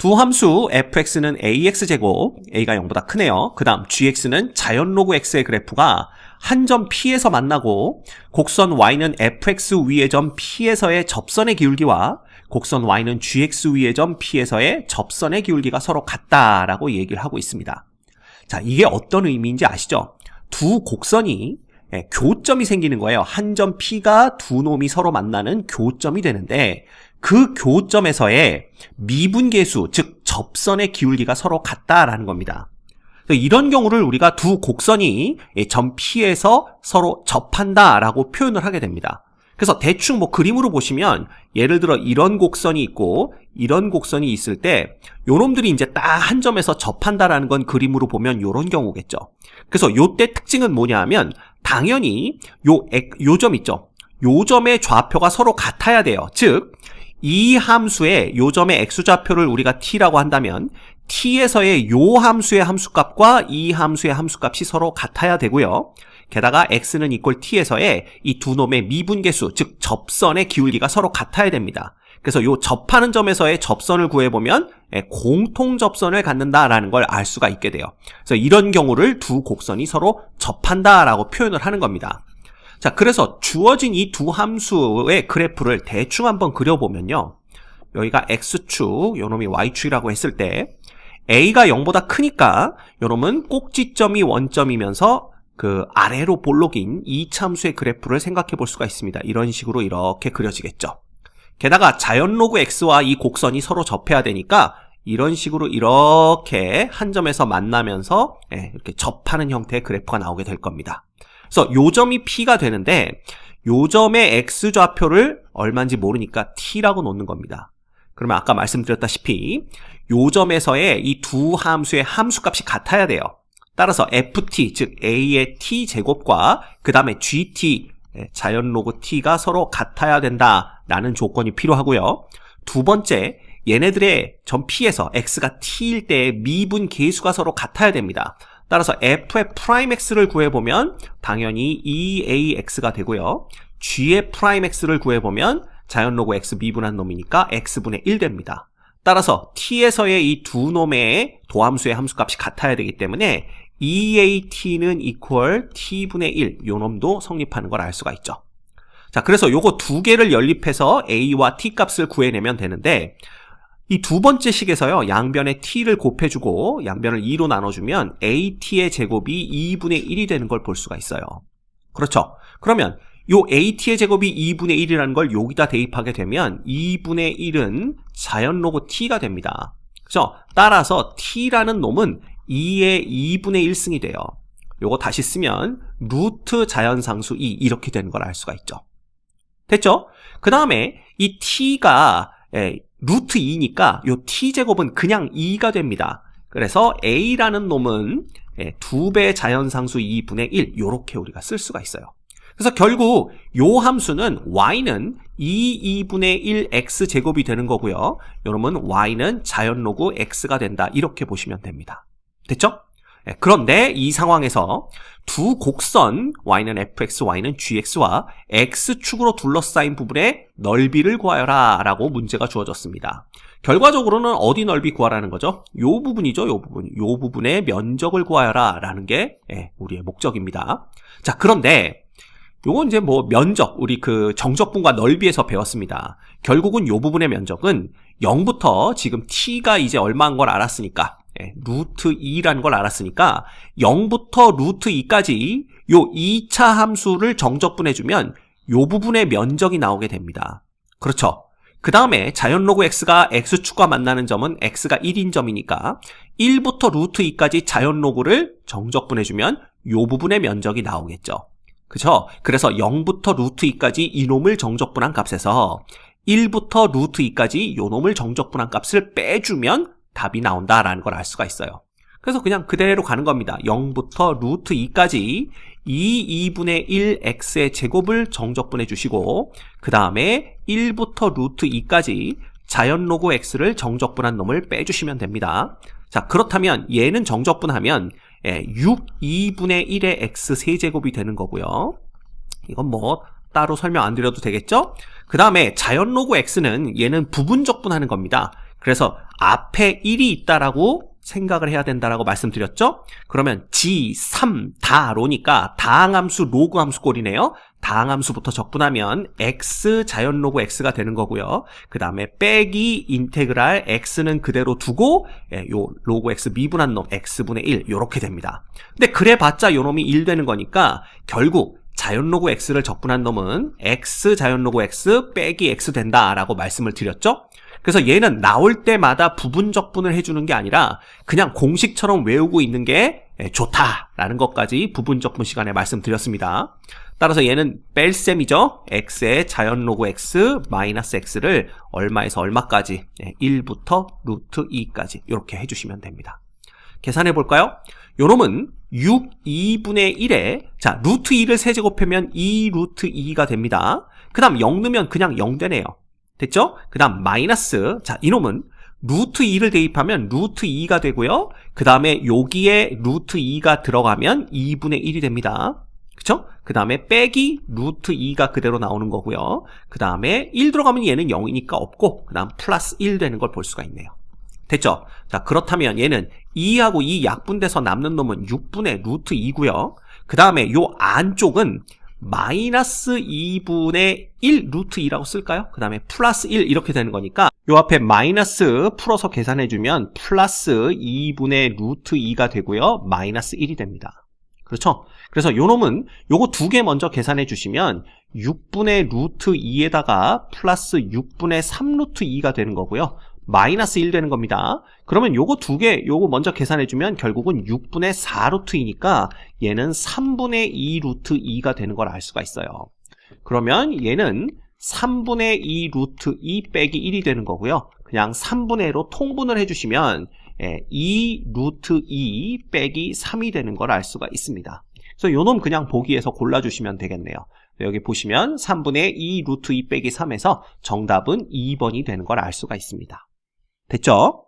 두 함수 fx는 ax제곱, a가 0보다 크네요. 그 다음 gx는 자연 로그 x의 그래프가 한 점 P에서 만나고 곡선 y는 fx 위의 점 P에서의 접선의 기울기와 곡선 y는 gx 위의 점 P에서의 접선의 기울기가 서로 같다라고 얘기를 하고 있습니다. 자, 이게 어떤 의미인지 아시죠? 두 곡선이 교점이 생기는 거예요. 한 점 P가 두 놈이 서로 만나는 교점이 되는데 그 교점에서의 미분계수, 즉 접선의 기울기가 서로 같다라는 겁니다. 이런 경우를 우리가 두 곡선이 점 P에서 서로 접한다라고 표현을 하게 됩니다. 그래서 대충 그림으로 보시면 예를 들어 이런 곡선이 있고 이런 곡선이 있을 때 요놈들이 이제 딱 한 점에서 접한다라는 건 그림으로 보면 요런 경우겠죠. 그래서 요때 특징은 뭐냐 하면 당연히 요 점 있죠. 요 점의 좌표가 서로 같아야 돼요. 즉 이 함수의 요 점의 x좌표를 우리가 t라고 한다면 t에서의 요 함수의 함수값과 이 함수의 함수값이 서로 같아야 되고요. 게다가 x는 이퀄 t에서의 이 두 놈의 미분계수, 즉 접선의 기울기가 서로 같아야 됩니다. 그래서 요 접하는 점에서의 접선을 구해보면 공통 접선을 갖는다라는 걸 알 수가 있게 돼요. 그래서 이런 경우를 두 곡선이 서로 접한다라고 표현을 하는 겁니다. 자, 그래서 주어진 이 두 함수의 그래프를 대충 한번 그려보면요. 여기가 x축, 요놈이 y축이라고 했을 때 a가 0보다 크니까 요놈은 꼭지점이 원점이면서 그 아래로 볼록인 이 함수의 그래프를 생각해 볼 수가 있습니다. 이런 식으로 이렇게 그려지겠죠. 게다가 자연 로그 x와 이 곡선이 서로 접해야 되니까 이런 식으로 이렇게 한 점에서 만나면서 이렇게 접하는 형태의 그래프가 나오게 될 겁니다. 그래서 요 점이 P가 되는데 요 점의 x좌표를 얼마인지 모르니까 t라고 놓는 겁니다. 그러면 아까 말씀드렸다시피 요 점에서의 이 두 함수의 함수값이 같아야 돼요. 따라서 ft, 즉 a의 t제곱과 그 다음에 gt, 자연 로그 t가 서로 같아야 된다라는 조건이 필요하고요. 두 번째, 얘네들의 점 P에서 x가 t일 때의 미분 계수가 서로 같아야 됩니다. 따라서 f의 프라임 x를 구해보면 당연히 2ax가 되고요. g의 프라임 x를 구해보면 자연 로그 x 미분한 놈이니까 x분의 1 됩니다. 따라서 t에서의 이 두 놈의 도함수의 함수값이 같아야 되기 때문에 2at는 equal t분의 1, 요 놈도 성립하는 걸 알 수가 있죠. 자, 그래서 요거 두 개를 연립해서 a와 t 값을 구해내면 되는데 이 두 번째 식에서요, 양변에 t를 곱해주고 양변을 2로 나눠주면 at의 제곱이 2분의 1이 되는 걸 볼 수가 있어요. 그렇죠? 그러면 요 at의 제곱이 2분의 1이라는 걸 여기다 대입하게 되면 2분의 1은 자연 로그 t가 됩니다. 그죠? 따라서 t라는 놈은 2의 2분의 1승이 돼요. 요거 다시 쓰면 루트 자연상수 2 이렇게 되는 걸 알 수가 있죠. 됐죠? 그 다음에 이 t가 루트 2니까 요 t제곱은 그냥 2가 됩니다. 그래서 a라는 놈은 2배 자연상수 2분의 1 요렇게 우리가 쓸 수가 있어요. 그래서 결국 요 함수는 y는 2분의 1 x제곱이 되는 거고요. 여러분 y는 자연 로그 x가 된다 이렇게 보시면 됩니다. 됐죠? 그런데 이 상황에서 두 곡선 y는 fx, y는 gx와 x축으로 둘러싸인 부분의 넓이를 구하여라 라고 문제가 주어졌습니다. 결과적으로는 어디 넓이 구하라는 거죠? 요 부분이죠. 요 부분. 요 부분의 면적을 구하여라 라는 게 우리의 목적입니다. 자, 그런데 요건 이제 면적, 우리 그 정적분과 넓이에서 배웠습니다. 결국은 요 부분의 면적은 0부터 지금 t가 이제 얼마인 걸 알았으니까 루트 2라는 걸 알았으니까 0부터 루트 2까지 요 2차 함수를 정적분해주면 요 부분의 면적이 나오게 됩니다. 그렇죠? 그 다음에 자연 로그 x가 x축과 만나는 점은 x가 1인 점이니까 1부터 루트 2까지 자연 로그를 정적분해주면 요 부분의 면적이 나오겠죠. 그쵸? 그래서 0부터 루트 2까지 이놈을 정적분한 값에서 1부터 루트 2까지 요놈을 정적분한 값을 빼주면 답이 나온다라는 걸 알 수가 있어요. 그래서 그냥 그대로 가는 겁니다. 0부터 루트 2까지 2분의 1 x의 제곱을 정적분해 주시고 그 다음에 1부터 루트 2까지 자연 로그 x를 정적분한 놈을 빼주시면 됩니다. 자, 그렇다면 얘는 정적분하면 6 2분의 1의 x 세제곱이 되는 거고요. 이건 따로 설명 안 드려도 되겠죠? 그 다음에 자연 로그 x는 얘는 부분적분하는 겁니다. 그래서 앞에 1이 있다라고 생각을 해야 된다라고 말씀드렸죠? 그러면 G3 다로니까 다항함수 로그 함수 꼴이네요. 다항함수부터 적분하면 x 자연 로그 x가 되는 거고요. 그 다음에 빼기 인테그랄 x는 그대로 두고 요 로그 x 미분한 놈 x분의 1 요렇게 됩니다. 근데 그래봤자 요 놈이 1 되는 거니까 결국 자연 로그 x를 적분한 놈은 x 자연 로그 x 빼기 x 된다라고 말씀을 드렸죠? 그래서 얘는 나올 때마다 부분 적분을 해주는 게 아니라 그냥 공식처럼 외우고 있는 게 좋다라는 것까지 부분 적분 시간에 말씀드렸습니다. 따라서 얘는 뺄셈이죠. x의 자연 로그 x 마이너스 x를 얼마에서 얼마까지 1부터 루트 2까지 이렇게 해주시면 됩니다. 계산해 볼까요? 요놈은 6, 2분의 1에 자 루트 2를 세제곱하면 2 루트 2가 됩니다. 그 다음 0 넣으면 그냥 0 되네요. 됐죠? 그 다음 마이너스 자 이놈은 루트 2를 대입하면 루트 2가 되고요. 그 다음에 여기에 루트 2가 들어가면 2분의 1이 됩니다. 그쵸? 그 다음에 빼기 루트 2가 그대로 나오는 거고요. 그 다음에 1 들어가면 얘는 0이니까 없고 그 다음 플러스 1 되는 걸 볼 수가 있네요. 됐죠? 자 그렇다면 얘는 2하고 2 약분돼서 남는 놈은 6분의 루트 2고요. 그 다음에 요 안쪽은 마이너스 2분의 1 루트 2라고 쓸까요? 그 다음에 플러스 1 이렇게 되는 거니까 요 앞에 마이너스 풀어서 계산해주면 플러스 2분의 루트 2가 되고요. 마이너스 1이 됩니다. 그렇죠? 그래서 요 놈은 요거 두 개 먼저 계산해 주시면 6분의 루트 2에다가 플러스 6분의 3 루트 2가 되는 거고요. 마이너스 1 되는 겁니다. 그러면 요거 두 개, 요거 먼저 계산해주면 결국은 6분의 4 루트 2니까 얘는 3분의 2 루트 2가 되는 걸 알 수가 있어요. 그러면 얘는 3분의 2 루트 2 빼기 1이 되는 거고요. 그냥 3분의 1로 통분을 해주시면 2 루트 2 빼기 3이 되는 걸 알 수가 있습니다. 그래서 요놈 그냥 보기에서 골라주시면 되겠네요. 여기 보시면 3분의 2 루트 2 빼기 3에서 정답은 2번이 되는 걸 알 수가 있습니다. 됐죠?